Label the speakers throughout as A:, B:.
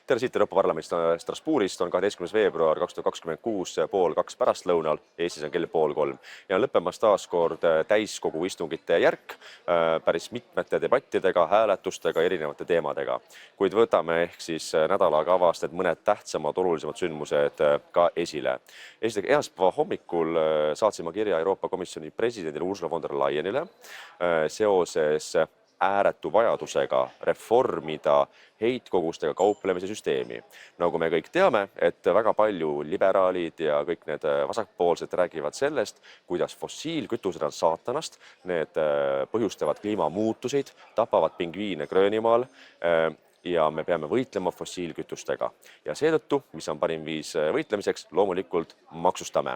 A: Tere siit Euroopa Parlamendist Strasbourgist on 12. veebruar 2026 pool 2 pärastlõunal. Eestis on kell pool 3 ja on lõppemas taas kord täiskogu istungite järk päris mitmete debattidega, hääletustega, erinevate teemadega. Kuid võtame ehk siis nädalakavast mõned tähtsamad, olulisemad sündmused ka esile. Esiteks, esmaspäeva hommikul saatsime kirja Euroopa Komisjoni presidendile Ursula von der Leyenile seoses ääretu vajadusega reformida heitkogustega kauplemise süsteemi. Nagu me kõik teame, et väga palju liberaalid ja kõik need vasakpoolsed räägivad sellest, kuidas fossiilkütused on saatanast, need põhjustavad kliimamuutuseid, tapavad pingviine Gröönimaal ja me peame võitlema fossiilkütustega. Ja seetõttu, mis on parim viis võitlemiseks, loomulikult maksustame.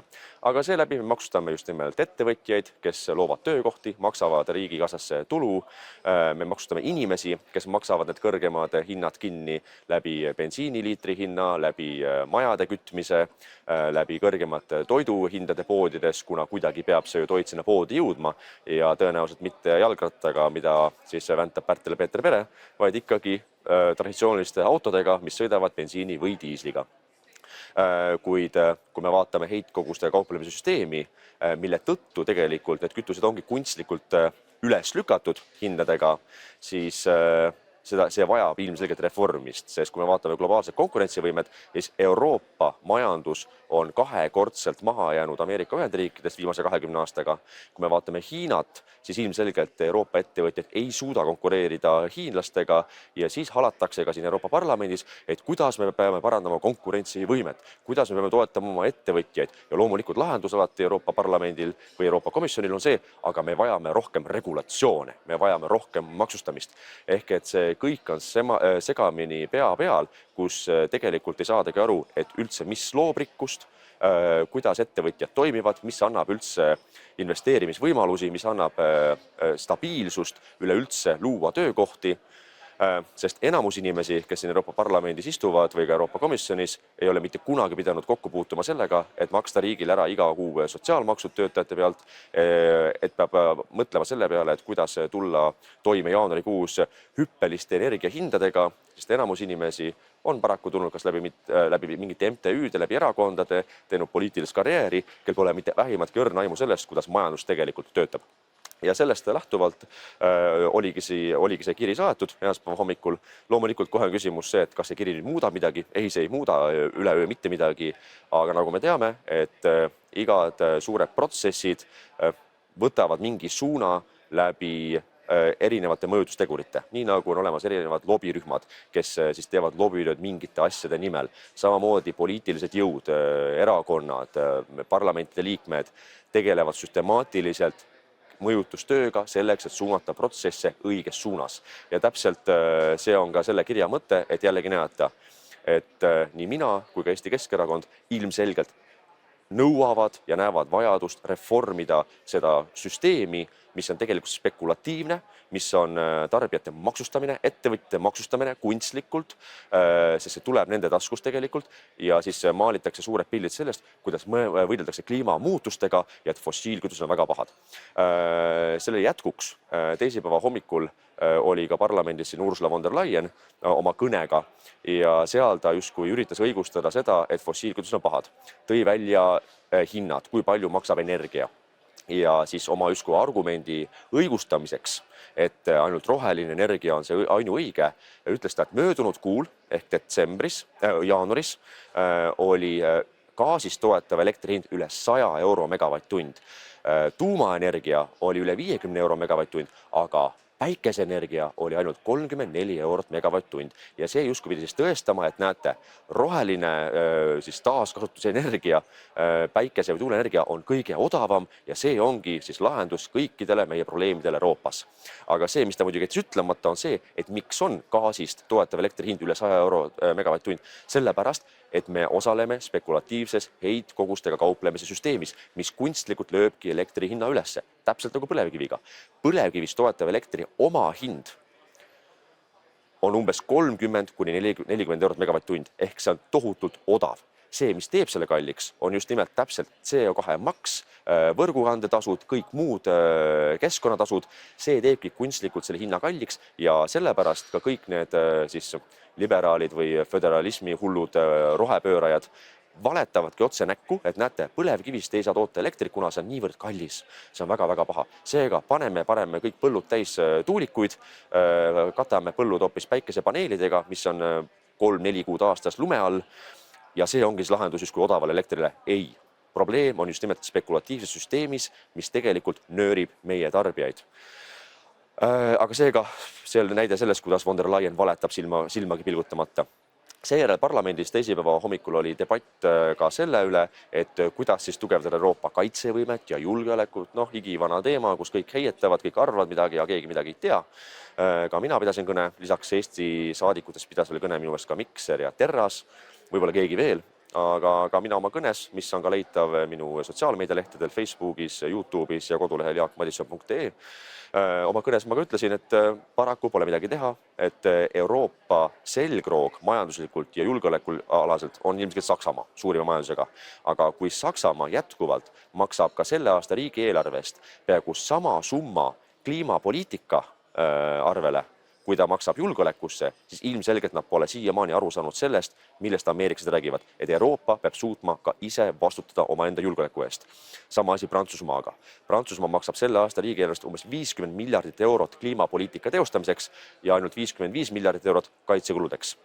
A: Aga seeläbi me maksustame just nimelt ettevõtjaid, kes loovad töökohti, maksavad riigikassasse tulu. Me maksustame inimesi, kes maksavad need kõrgemad hinnad kinni läbi bensiiniliitri hinna, läbi majade kütmise, läbi kõrgemate toiduhindade poodides, kuna kuidagi peab see toit sinna poodi jõudma ja tõenäoliselt mitte jalgrattaga, mida siis väntab Pärtel Peeter Pere, vaid ikkagi traditsiooniliste autodega, mis sõidavad bensiini või diisliga. Kuid kui me vaatame heitkoguste kauplemise süsteemi, mille tõttu tegelikult need kütused ongi kunstlikult üles lükatud hindadega, siis see vajab ilmselgelt reformist, sest kui me vaatame globaalset konkurentsivõimet, siis Euroopa majandus on 2-kordselt maha jäänud Ameerika Ühendriikidest viimase 20 aastaga. Kui me vaatame Hiinat, siis ilmselgelt Euroopa ettevõtjad ei suuda konkureerida hiinlastega ja siis halatakse ka siin Euroopa Parlamendis, et kuidas me peame parandama konkurentsivõimet, kuidas me peame toetama oma ettevõtjaid ja loomulikult lahendus alati Euroopa Parlamendil või Euroopa Komisjonil on see, aga me vajame rohkem regulatsioone, me vajame rohkem maksustamist. Ehk et see kõik on segamini pea peal, kus tegelikult ei saadagi aru, et üldse mis loob rikkust, kuidas ettevõtjad toimivad, mis annab üldse investeerimisvõimalusi, mis annab stabiilsust üleüldse luua töökohti, sest enamus inimesi, kes siin Euroopa Parlamendis istuvad või ka Euroopa Komisjonis, ei ole mitte kunagi pidanud kokku puutuma sellega, et maksta riigile ära iga kuu sotsiaalmaksud töötajate pealt, et peab mõtlema selle peale, et kuidas tulla toime jaanuarikuus hüppeliste energiahindadega, sest enamus inimesi on paraku tulnud kas läbi mingite MTÜ-de, läbi erakondade, teinud poliitilist karjääri, kel pole mitte vähimatki õrna aimu sellest, kuidas majandus tegelikult töötab. Ja sellest lähtuvalt oligi see kiri saadetud esmaspäeva hommikul. Loomulikult kohe on küsimus see, et kas see kiri muudab midagi. Ei, see ei muuda üleöö mitte midagi, aga nagu me teame, et igad suured protsessid võtavad mingi suuna läbi erinevate mõjutustegurite, nii nagu on olemas erinevad lobirühmad, kes siis teevad lobitööd mingite asjade nimel. Samamoodi poliitilised jõud, erakonnad, parlamentide liikmed tegelevad süstemaatiliselt mõjutustööga selleks, et suunata protsesse õiges suunas. Ja täpselt see on ka selle kirja mõte, et jällegi näeta, et nii mina kui ka Eesti Keskerakond ilmselgelt nõuavad ja näevad vajadust reformida seda süsteemi, mis on tegelikult spekulatiivne, mis on tarbijate maksustamine, ettevõtjate maksustamine kunstlikult, sest see tuleb nende taskust tegelikult ja siis maalitakse suured pildid sellest, kuidas võideldakse kliimamuutustega ja et fossiilkütused on väga pahad. Selle jätkuks teisipäeva hommikul oli ka parlamendis siin Ursula von der Leyen oma kõnega ja seal ta justkui üritas õigustada seda, et fossiilkütused on pahad. Tõi välja hinnad, kui palju maksab energia. Ja siis oma justkui argumendi õigustamiseks, et ainult roheline energia on see ainuõige, ütles ta, et möödunud kuul ehk jaanuaris oli gaasist toetav elektrihind üle 100 euro megavatt-tund. Tuumaenergia oli üle 50 euro megavatt-tund, aga päikeseenergia oli ainult 34 eurot megavatt-tund ja see justkui pidi siis tõestama, et näete, roheline siis taaskasutuse energia, päikese või tuuleenergia on kõige odavam ja see ongi siis lahendus kõikidele meie probleemidele Euroopas. Aga see, mis ta muidugi jättis ütlemata, on see, et miks on gaasist toetav elektrihind üle 100 euro megavatt-tund, sellepärast, et me osaleme spekulatiivses heitkogustega kauplemise süsteemis, mis kunstlikult lööbki elektri hinna ülesse, täpselt nagu põlevkiviga. Põlevkivist toetav elektri oma hind on umbes 30–40 eurot megavatt-tund, ehk see on tohutult odav. See, mis teeb selle kalliks, on just nimelt täpselt CO2 maks, võrgukandetasud, kõik muud keskkonnatasud. See teebki kunstlikult selle hinna kalliks ja sellepärast ka kõik need siis liberaalid või föderalismi hullud rohepöörajad valetavadki otse näkku, et näete, põlevkivist ei saa toota elektrit, kuna see on niivõrd kallis. See on väga-väga paha. Seega paneme kõik põllud täis tuulikuid, katame põllud hoopis päikesepaneelidega, mis on 3-4 kuud aastas lume all. Ja see ongi siis lahendus justkui odavale elektrile. Ei. Probleem on just nimelt spekulatiivses süsteemis, mis tegelikult nöörib meie tarbijaid. Aga seega see näide sellest, kuidas von der Leyen valetab silmagi pilgutamata. Seejärel parlamendis teisipäeva hommikul oli debatt ka selle üle, et kuidas siis tugevdada Euroopa kaitsevõimet ja julgeolekut, igivana teema, kus kõik heietavad, kõik arvavad midagi ja keegi midagi ei tea. Ka mina pidasin kõne, lisaks Eesti saadikutest pidas kõne minu eest ka Mikser ja Terras, võib-olla keegi veel, aga mina oma kõnes, mis on ka leitav minu sotsiaalmeedialehtedel Facebookis, YouTube'is ja kodulehel jaakmadisson.ee. Oma kõnes ma ka ütlesin, et paraku pole midagi teha, et Euroopa selgroog majanduslikult ja julgeolekualaselt on ilmselt Saksamaa suurima majandusega. Aga kui Saksamaa jätkuvalt maksab ka selle aasta riigieelarvest peaaegu sama summa kliimapoliitika arvele, kui ta maksab julgeolekusse, siis ilmselgelt nad pole siiamaani aru saanud sellest, millest ameeriklased räägivad, et Euroopa peab suutma ka ise vastutada omaenda julgeoleku eest. Sama asi Prantsusmaaga. Prantsusmaa maksab selle aasta riigieelarvest umbes 50 miljardit eurot kliimapoliitika teostamiseks ja ainult 55 miljardit eurot kaitsekuludeks.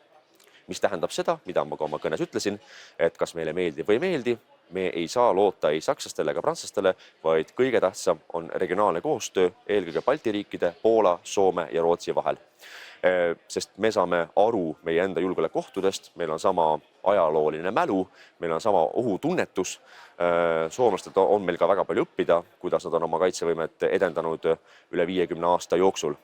A: Mis tähendab seda, mida ma ka oma kõnes ütlesin, et kas meile meeldib või ei meeldi, me ei saa loota ei sakslastele ega prantslastele, vaid kõige tähtsam on regionaalne koostöö eelkõige Balti riikide, Poola, Soome ja Rootsi vahel. Sest me saame aru meie enda julgeolekuohtudest, meil on sama ajalooline mälu, meil on sama ohutunnetus. Soomlastelt on meil ka väga palju õppida, kuidas nad on oma kaitsevõimet edendanud üle 50 aasta jooksul,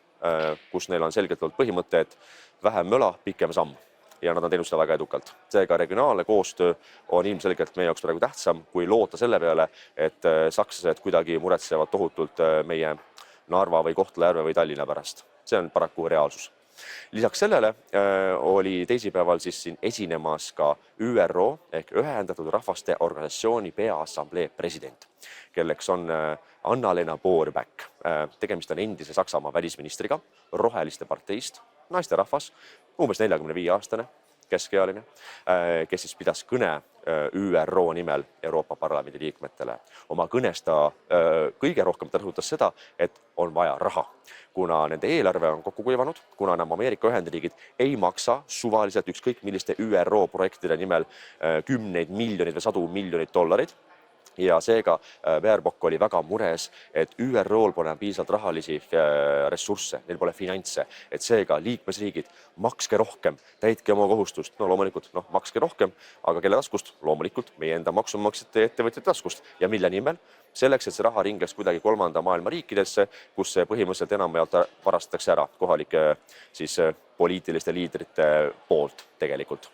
A: kus neil on selgelt olnud põhimõte, et vähem möla, pikem samm. Ja nad on teinud seda väga edukalt. Seega regionaalne koostöö on ilmselgelt meie jaoks praegu tähtsam, kui loota selle peale, et sakslased kuidagi muretsevad tohutult meie Narva või Kohtla-Järve või Tallinna pärast. See on paraku reaalsus. Lisaks sellele oli teisipäeval siis siin esinemas ka ÜRO ehk Ühendatud Rahvaste Organisatsiooni Peaassamblee president, kelleks on Anna-Lena Baerbock. Tegemist on endise Saksamaa välisministriga, roheliste parteist, naisterahvas, umbes 45-aastane, keskealine, kes siis pidas kõne ÜRO nimel Euroopa Parlamendi liikmetele. Oma kõnes ta kõige rohkem rõhutas seda, et on vaja raha, kuna nende eelarve on kokku kuivanud, kuna enam Ameerika Ühendriigid ei maksa suvaliselt ükskõik milliste ÜRO projektide nimel 10 miljonid või 100 miljonit dollarid. Ja seega Baerbock oli väga mures, et ÜRO-l pole piisavalt rahalisi ressursse, neil pole finantse, et seega liikmesriigid makske rohkem, täitke oma kohustust. Loomulikult, makske rohkem, aga kelle taskust? Loomulikult meie enda maksumaksjate ettevõtjate taskust. Ja mille nimel? Selleks, et see raha ringeks kuidagi kolmanda maailma riikidesse, kus see põhimõtteliselt enamjaolt varastatakse ära kohalike siis poliitiliste liidrite poolt tegelikult.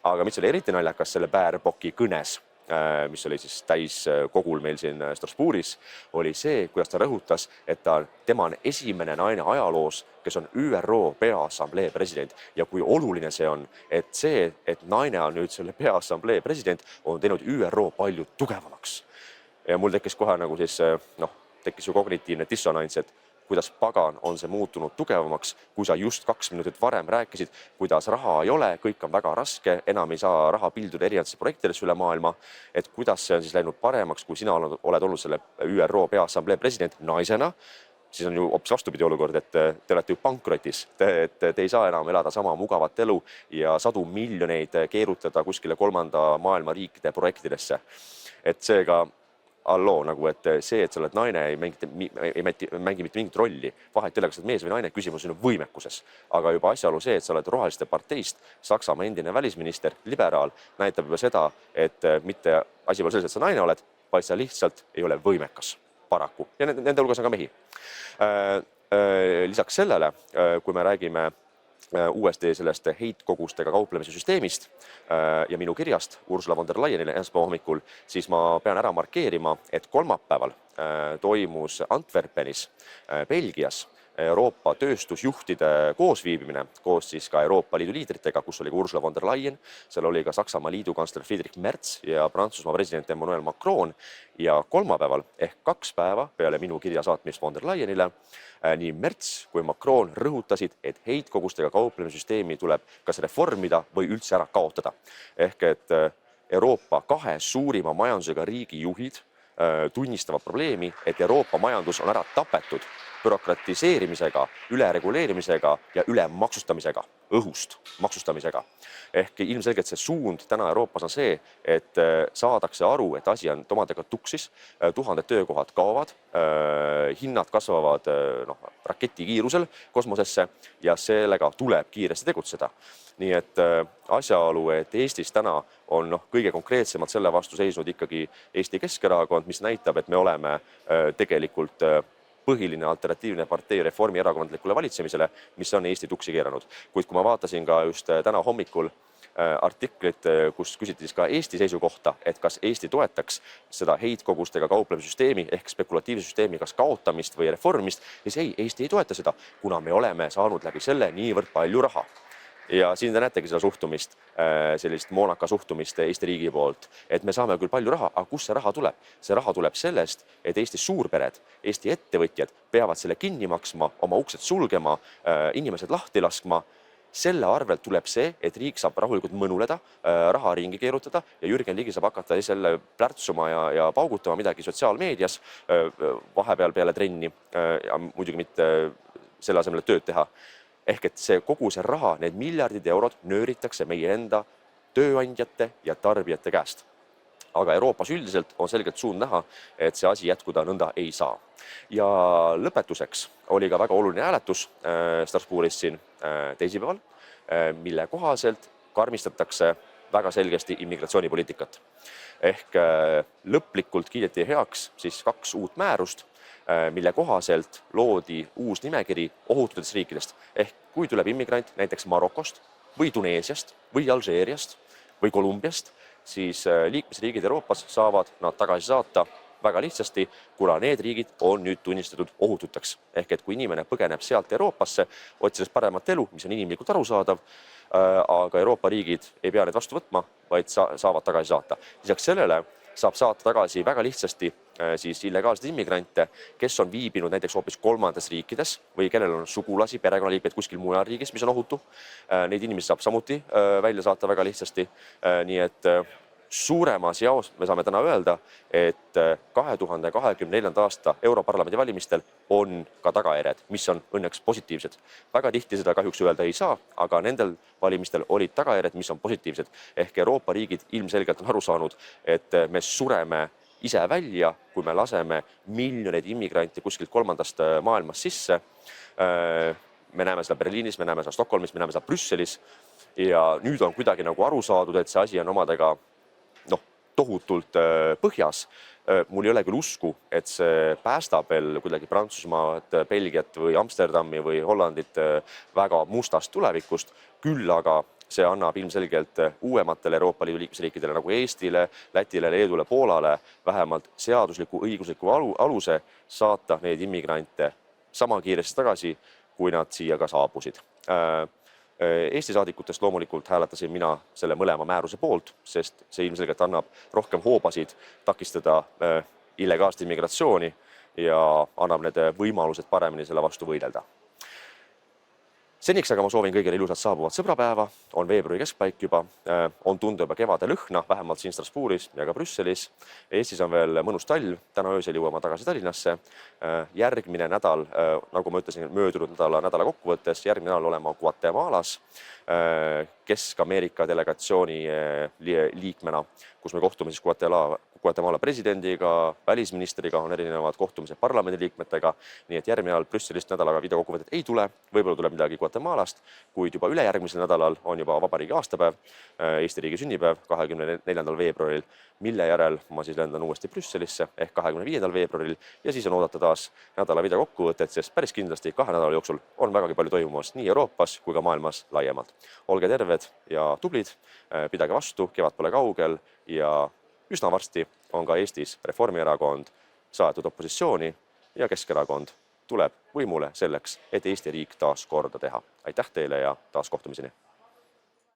A: Aga mis oli eriti naljakas selle Baerbocki kõnes, mis oli siis täiskogul meil siin Strasbourgis, oli see, kuidas ta rõhutas, et tema on esimene naine ajaloos, kes on ÜRO Peaassamblee president. Ja kui oluline see on, et see, et naine on nüüd selle Peaassamblee president, on teinud ÜRO palju tugevamaks. Ja mul tekkis kohe nagu siis, tekkis ju kognitiivne dissonants, et kuidas pagan on see muutunud tugevamaks, kui sa just 2 minutit varem rääkisid, kuidas raha ei ole, kõik on väga raske, enam ei saa raha pilduda erinevatesse projektidesse üle maailma, et kuidas see on siis läinud paremaks, kui sina oled olnud selle ÜRO Peaassamblee president naisena, siis on ju hoopis vastupidi olukord, et te olete ju pankrotis, te ei saa enam elada sama mugavat elu ja 100 miljoneid keerutada kuskile kolmanda maailma riikide projektidesse. Et seega et see, et sa oled naine, ei mängi mitte mingit rolli. Vahet ei ole, kas sa oled mees või naine, küsimus on võimekuses. Aga juba asjaolu see, et sa oled roheliste parteist, Saksamaa endine välisminister, liberaal, näitab juba seda, et mitte asi pole selles, et sa naine oled, vaid sa lihtsalt ei ole võimekas paraku. Ja nende hulgas on ka mehi. Lisaks sellele, kui me räägime uuesti sellest heitkogustega kauplemise süsteemist ja minu kirjast Ursula von der Leyenile esmaspäeva hommikul, siis ma pean ära markeerima, et kolmapäeval toimus Antwerpenis, Belgias, Euroopa tööstusjuhtide koosviibimine koos siis ka Euroopa Liidu liidritega, kus oli ka Ursula von der Leyen, seal oli ka Saksamaa liidukantsler Friedrich Merz ja Prantsusmaa president Emmanuel Macron ja kolmapäeval ehk 2 päeva peale minu kirja saatmist von der Leyenile nii Merz kui Macron rõhutasid, et heitkogustega kauplemissüsteemi tuleb kas reformida või üldse ära kaotada. Ehk et Euroopa 2 suurima majandusega riigi juhid tunnistavad probleemi, et Euroopa majandus on ära tapetud bürokratiseerimisega, ülereguleerimisega ja ülemaksustamisega, õhust maksustamisega. Ehk ilmselgelt see suund täna Euroopas on see, et saadakse aru, et asi on omadega tuksis, 1000 töökohad kaovad, hinnad kasvavad raketi kiirusel kosmosesse ja sellega tuleb kiiresti tegutseda. Nii et asjaolu, et Eestis täna on kõige konkreetsemalt selle vastu seisnud ikkagi Eesti Keskerakond, mis näitab, et me oleme tegelikult põhiline alternatiivne partei reformierakondlikule valitsemisele, mis on Eesti tuksi keeranud. Kuid kui ma vaatasin ka just täna hommikul artiklit, kus küsiti siis ka Eesti seisukohta, et kas Eesti toetaks seda heitkogustega kauplemissüsteemi ehk spekulatiivse süsteemi kas kaotamist või reformist, siis ei, Eesti ei toeta seda, kuna me oleme saanud läbi selle niivõrd palju raha. Ja siin te näetegi seda suhtumist, sellist moonaka suhtumist Eesti riigi poolt, et me saame küll palju raha, aga kust see raha tuleb? See raha tuleb sellest, et Eesti suurpered, Eesti ettevõtjad peavad selle kinni maksma, oma uksed sulgema, inimesed lahti laskma. Selle arvelt tuleb see, et riik saab rahulikult mõnuleda, raha ringi keerutada ja Jürgen Ligi saab hakata selle plärtsuma ja paugutama midagi sotsiaalmeedias vahepeal peale trenni ja muidugi mitte selle asemel tööd teha. Ehk et see kogu see raha, need miljardid eurod nööritakse meie enda tööandjate ja tarbijate käest. Aga Euroopas üldiselt on selgelt suund näha, et see asi jätkuda nõnda ei saa. Ja lõpetuseks oli ka väga oluline hääletus Strasbourgis siin teisipäeval, mille kohaselt karmistatakse väga selgesti immigratsioonipoliitikat. Ehk lõplikult kiideti heaks siis 2 uut määrust, mille kohaselt loodi uus nimekiri ohututest riikidest. Ehk kui tuleb immigrant näiteks Marokost või Tuneesiast või Alžeeriast või Kolumbiast, siis liikmesriigid Euroopas saavad nad tagasi saata väga lihtsasti, kuna need riigid on nüüd tunnistatud ohututeks. Ehk et kui inimene põgeneb sealt Euroopasse, otsides paremat elu, mis on inimlikult arusaadav, aga Euroopa riigid ei pea need vastu võtma, vaid saavad tagasi saata. Lisaks sellele saab saata tagasi väga lihtsasti siis illegaalseid immigrante, kes on viibinud näiteks hoopis 3. riikides või kellel on sugulasi, perekonnaliikmeid kuskil mujal riigis, mis on ohutu. Neid inimesi saab samuti välja saata väga lihtsasti. Nii et suuremas jaos me saame täna öelda, et 2024. aasta Europarlamendi valimistel on ka tagajärjed, mis on õnneks positiivsed. Väga tihti seda kahjuks öelda ei saa, aga nendel valimistel olid tagajärjed, mis on positiivsed. Ehk Euroopa riigid ilmselgelt on aru saanud, et me sureme ise välja, kui me laseme miljoneid immigranti kuskilt 3. maailmast sisse. Me näeme seda Berliinis, me näeme seda Stockholmis, me näeme seda Brüsselis ja nüüd on kuidagi nagu aru saadud, et see asi on omadega tohutult põhjas. Mul ei ole küll usku, et see päästab veel kuidagi Prantsusmaad, Belgiat või Amsterdami või Hollandit väga mustast tulevikust, küll aga see annab ilmselgelt uuematele Euroopa Liidu liikmesriikidele nagu Eestile, Lätile, Leedule, Poolale vähemalt seadusliku õigusliku aluse saata neid immigrante sama kiiresti tagasi, kui nad siia ka saabusid. Eesti saadikutest loomulikult hääletasin mina selle mõlema määruse poolt, sest see ilmselgelt annab rohkem hoobasid takistada illegaalset immigratsiooni ja annab need võimalused paremini selle vastu võidelda. Seniks aga ma soovin kõigile ilusat saabuvat sõbrapäeva, on veebruari keskpaik juba, on tunda juba kevade lõhna, vähemalt siin Strasbourgis ja ka Brüsselis. Eestis on veel mõnus talv, täna öösel jõuame tagasi Tallinnasse. Järgmine nädal, nagu ma ütlesin, möödunud nädala kokkuvõttes, järgmine nädal olema Guatemalas Kesk-Ameerika delegatsiooni liikmena, kus me kohtume siis Guatemala presidendiga, välisministriga, on erinevad kohtumised parlamendiliikmetega, nii et järgmine nädal Brüsselist nädalaga videokokkuvõtet ei tule, võib-olla tuleb midagi Guatemalast, kuid juba ülejärgmisel nädalal on juba vabariigi aastapäev, Eesti riigi sünnipäev 24. veebruaril, mille järel ma siis lendan uuesti Brüsselisse ehk 25. veebruaril ja siis on oodata taas nädala videokokkuvõtet, sest päris kindlasti 2 nädala jooksul on vägagi palju toimumas nii Euroopas kui ka maailmas laiemalt. Olge terved ja tublid, pidage vastu, kevad pole kaugel ja üsna varsti on ka Eestis Reformierakond saadetud opositsiooni ja Keskerakond tuleb võimule selleks, et Eesti riik taas korda teha. Aitäh teile ja taas kohtumiseni!